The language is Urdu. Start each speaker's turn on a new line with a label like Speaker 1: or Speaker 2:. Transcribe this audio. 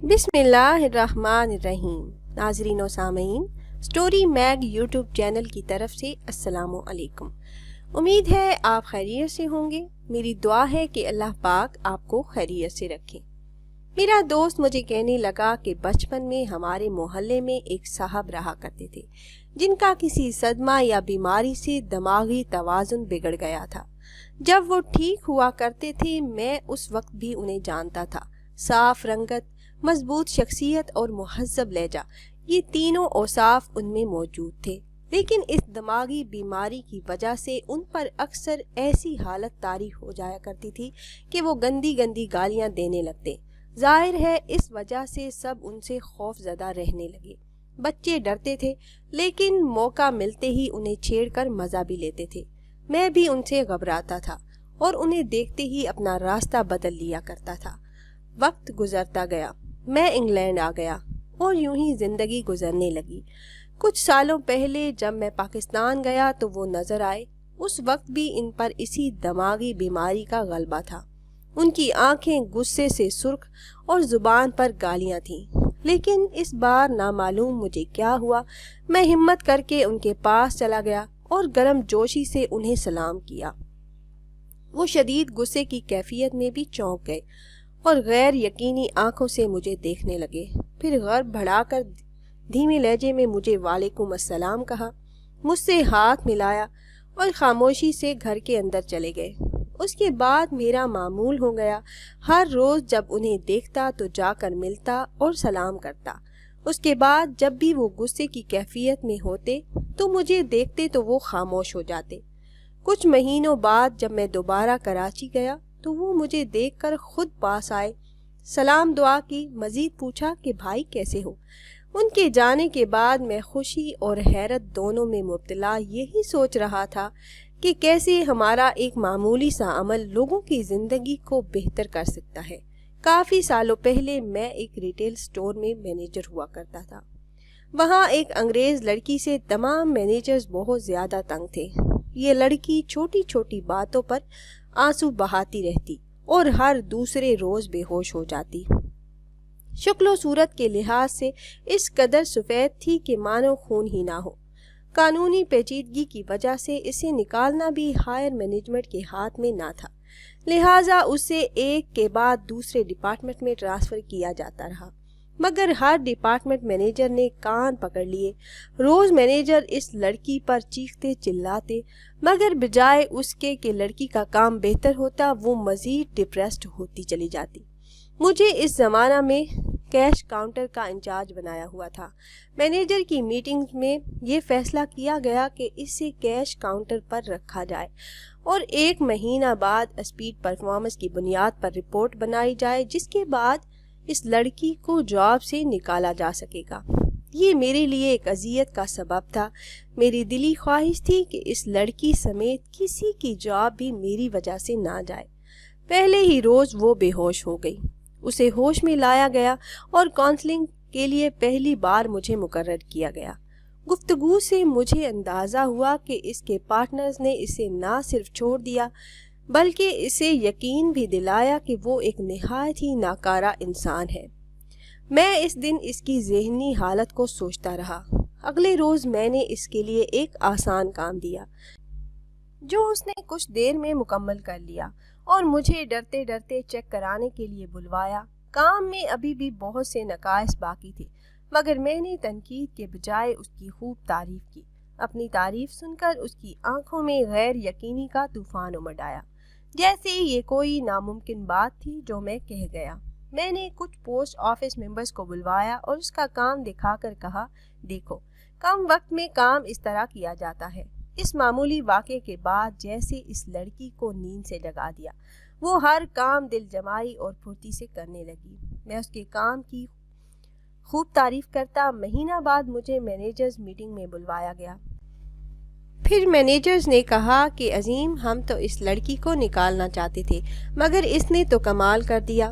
Speaker 1: بسم اللہ الرحمن الرحیم۔ ناظرین و سامعین، سٹوری میگ یوٹیوب چینل کی طرف سے السلام علیکم۔ امید ہے آپ خیریت سے ہوں گے۔ میری دعا ہے کہ اللہ پاک آپ کو خیریت سے رکھے۔ میرا دوست مجھے کہنے لگا کہ بچپن میں ہمارے محلے میں ایک صاحب رہا کرتے تھے جن کا کسی صدمہ یا بیماری سے دماغی توازن بگڑ گیا تھا۔ جب وہ ٹھیک ہوا کرتے تھے میں اس وقت بھی انہیں جانتا تھا۔ صاف رنگت، مضبوط شخصیت اور مہذب لہجہ، یہ تینوں اوصاف ان میں موجود تھے، لیکن اس دماغی بیماری کی وجہ سے ان پر اکثر ایسی حالت طاری ہو جایا کرتی تھی کہ وہ گندی گندی گالیاں دینے لگتے۔ ظاہر ہے اس وجہ سے سب ان سے خوف زدہ رہنے لگے۔ بچے ڈرتے تھے لیکن موقع ملتے ہی انہیں چھیڑ کر مزہ بھی لیتے تھے۔ میں بھی ان سے گھبراتا تھا اور انہیں دیکھتے ہی اپنا راستہ بدل لیا کرتا تھا۔ وقت گزرتا گیا، میں انگلینڈ آ گیا اور یوں ہی زندگی گزرنے لگی۔ کچھ سالوں پہلے جب میں پاکستان گیا تو وہ نظر آئے۔ اس وقت بھی ان پر اسی دماغی بیماری کا غلبہ تھا۔ ان کی آنکھیں غصے سے سرخ اور زبان پر گالیاں تھیں، لیکن اس بار نامعلوم مجھے کیا ہوا، میں ہمت کر کے ان کے پاس چلا گیا اور گرم جوشی سے انہیں سلام کیا۔ وہ شدید غصے کی کیفیت میں بھی چونک گئے اور غیر یقینی آنکھوں سے مجھے دیکھنے لگے۔ پھر غر بڑھا کر دھیمے لہجے میں مجھے وعلیکم السلام کہا، مجھ سے ہاتھ ملایا اور خاموشی سے گھر کے اندر چلے گئے۔ اس کے بعد میرا معمول ہو گیا، ہر روز جب انہیں دیکھتا تو جا کر ملتا اور سلام کرتا۔ اس کے بعد جب بھی وہ غصے کی کیفیت میں ہوتے تو مجھے دیکھتے تو وہ خاموش ہو جاتے۔ کچھ مہینوں بعد جب میں دوبارہ کراچی گیا تو وہ مجھے دیکھ کر خود پاس آئے، سلام دعا کی، مزید پوچھا کہ بھائی کیسے ہو۔ ان کے جانے کے بعد میں خوشی اور حیرت دونوں میں مبتلا یہی سوچ رہا تھا کہ کیسے ہمارا ایک معمولی سا عمل لوگوں کی زندگی کو بہتر کر سکتا ہے۔ کافی سالوں پہلے میں ایک ریٹیل سٹور میں مینیجر ہوا کرتا تھا۔ وہاں ایک انگریز لڑکی سے تمام مینیجرز بہت زیادہ تنگ تھے۔ یہ لڑکی چھوٹی چھوٹی باتوں پر آنسو بہاتی رہتی اور ہر دوسرے روز بے ہوش ہو جاتی۔ شکل و صورت کے لحاظ سے اس قدر سفید تھی کہ مانو خون ہی نہ ہو۔ قانونی پیچیدگی کی وجہ سے اسے نکالنا بھی ہائر مینجمنٹ کے ہاتھ میں نہ تھا، لہٰذا اسے ایک کے بعد دوسرے ڈپارٹمنٹ میں ٹرانسفر کیا جاتا رہا، مگر ہر ڈپارٹمنٹ مینیجر نے کان پکڑ لیے۔ روز مینیجر اس لڑکی پر چیختے چلاتے، مگر بجائے اس کے کہ لڑکی کا کام بہتر ہوتا وہ مزید ڈپریسڈ ہوتی چلی جاتی۔ مجھے اس زمانہ میں کیش کاؤنٹر کا انچارج بنایا ہوا تھا۔ مینیجر کی میٹنگ میں یہ فیصلہ کیا گیا کہ اسے کیش کاؤنٹر پر رکھا جائے اور 1 مہینہ بعد اسپیڈ پرفارمنس کی بنیاد پر رپورٹ بنائی جائے، جس کے بعد اس لڑکی کو جاب سے نکالا جا سکے گا۔ یہ میرے لیے ایک اذیت کا سبب تھا۔ میری دلی خواہش تھی کہ اس لڑکی سمیت کسی کی جاب بھی میری وجہ سے نہ جائے۔ پہلے ہی روز وہ بے ہوش ہو گئی۔ اسے ہوش میں لایا گیا اور کاؤنسلنگ کے لیے پہلی بار مجھے مقرر کیا گیا۔ گفتگو سے مجھے اندازہ ہوا کہ اس کے پارٹنرز نے اسے نہ صرف چھوڑ دیا بلکہ اسے یقین بھی دلایا کہ وہ ایک نہایت ہی ناکارہ انسان ہے۔ میں اس دن اس کی ذہنی حالت کو سوچتا رہا۔ اگلے روز میں نے اس کے لیے ایک آسان کام دیا جو اس نے کچھ دیر میں مکمل کر لیا اور مجھے ڈرتے ڈرتے چیک کرانے کے لیے بلوایا۔ کام میں ابھی بھی بہت سے نقائص باقی تھے، مگر میں نے تنقید کے بجائے اس کی خوب تعریف کی۔ اپنی تعریف سن کر اس کی آنکھوں میں غیر یقینی کا طوفان امڈ آیا، جیسے یہ کوئی ناممکن بات تھی جو میں کہہ گیا۔ میں نے کچھ پوسٹ آفس ممبرز کو بلوایا اور اس کا کام دکھا کر کہا، دیکھو، کم وقت میں کام اس طرح کیا جاتا ہے۔ اس معمولی واقعے کے بعد جیسے اس لڑکی کو نیند سے جگا دیا۔ وہ ہر کام دل جمائی اور پھرتی سے کرنے لگی۔ میں اس کے کام کی خوب تعریف کرتا۔ مہینہ بعد مجھے مینیجرز میٹنگ میں بلوایا گیا۔ پھر مینیجرز نے کہا کہ عظیم، ہم تو اس لڑکی کو نکالنا چاہتے تھے مگر اس نے تو کمال کر دیا۔